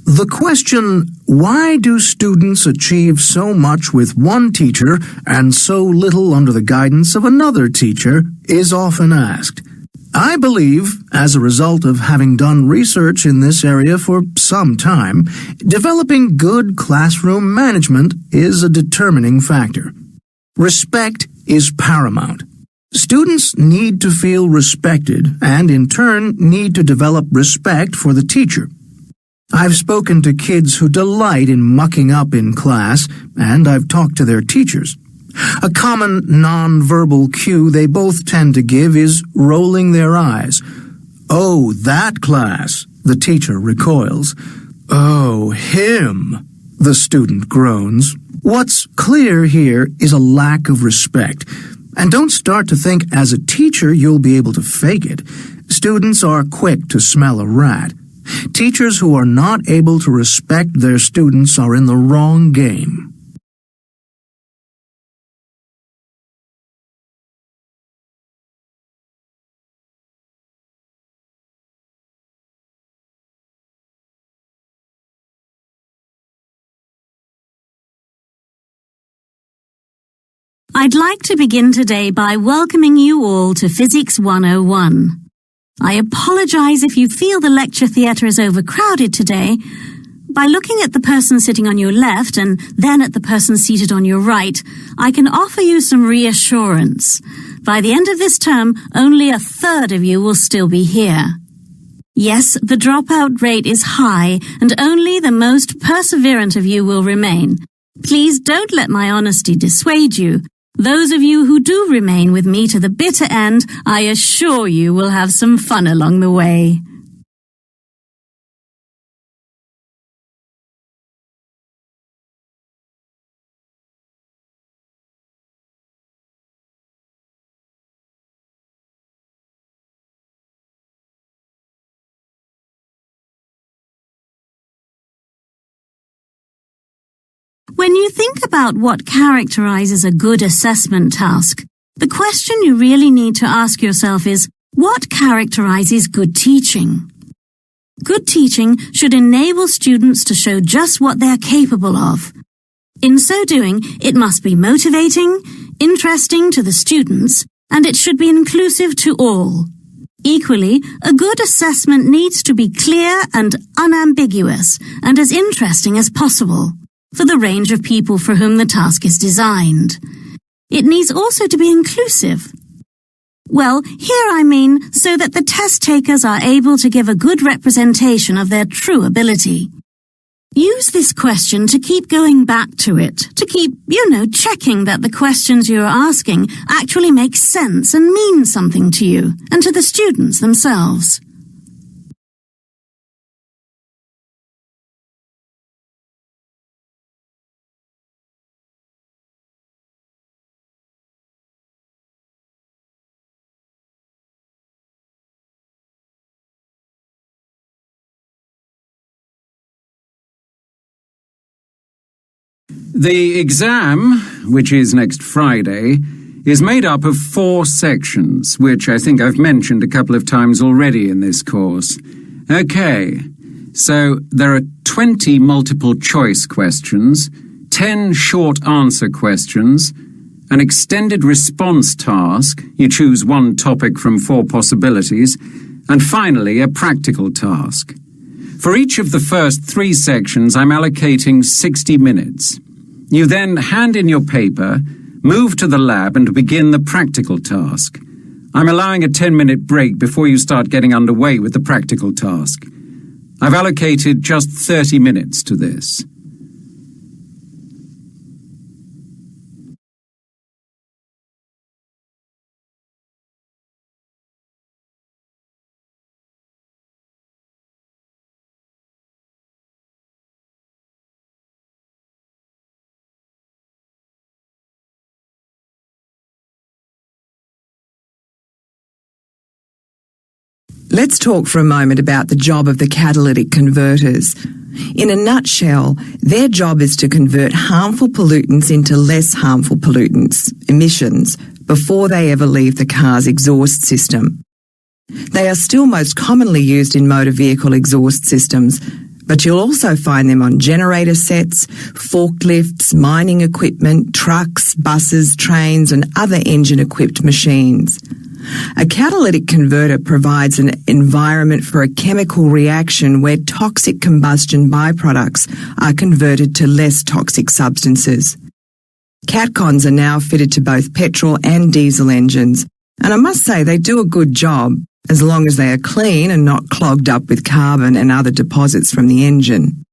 The question, why do students achieve so much with one teacher and so little under the guidance of another teacher, is often asked. I believe, as a result of having done research in this area for some time, developing good classroom management is a determining factor. Respect is paramount. Students need to feel respected and, in turn, need to develop respect for the teacher. I've spoken to kids who delight in mucking up in class, and I've talked to their teachers. A common non-verbal cue they both tend to give is rolling their eyes. "Oh, that class," the teacher recoils. "Oh, him," the student groans. What's clear here is a lack of respect. And don't start to think as a teacher you'll be able to fake it. Students are quick to smell a rat. Teachers who are not able to respect their students are in the wrong game. I'd like to begin today by welcoming you all to Physics 101. I apologize if you feel the lecture theatre is overcrowded today. By looking at the person sitting on your left and then at the person seated on your right, I can offer you some reassurance. By the end of this term, only a third of you will still be here. Yes, the dropout rate is high, and only the most perseverant of you will remain. Please don't let my honesty dissuade you. Those of you who do remain with me to the bitter end, I assure you will have some fun along the way. When you think about what characterizes a good assessment task, the question you really need to ask yourself is, what characterizes good teaching? Good teaching should enable students to show just what they are capable of. In so doing, it must be motivating, interesting to the students, and it should be inclusive to all. Equally, a good assessment needs to be clear and unambiguous, and as interesting as possible, for the range of people for whom the task is designed. It needs also to be inclusive. Well, here I mean so that the test takers are able to give a good representation of their true ability. Use this question to keep going back to it, to keep, checking that the questions you are asking actually make sense and mean something to you and to the students themselves. The exam, which is next Friday, is made up of 4 sections, which I think I've mentioned a couple of times already in this course. Okay, so there are 20 multiple-choice questions, 10 short answer questions, an extended response task, you choose one topic from 4 possibilities, and finally a practical task. For each of the first 3 sections, I'm allocating 60 minutes. You then hand in your paper, move to the lab and begin the practical task. I'm allowing a 10-minute break before you start getting underway with the practical task. I've allocated just 30 minutes to this. Let's talk for a moment about the job of the catalytic converters. In a nutshell, their job is to convert harmful pollutants into less harmful pollutants, emissions, before they ever leave the car's exhaust system. They are still most commonly used in motor vehicle exhaust systems, But you'll also find them on generator sets, forklifts, mining equipment, trucks, buses, trains and other engine-equipped machines. A catalytic converter provides an environment for a chemical reaction where toxic combustion byproducts are converted to less toxic substances. Catcons are now fitted to both petrol and diesel engines, and I must say they do a good job, as long as they are clean and not clogged up with carbon and other deposits from the engine.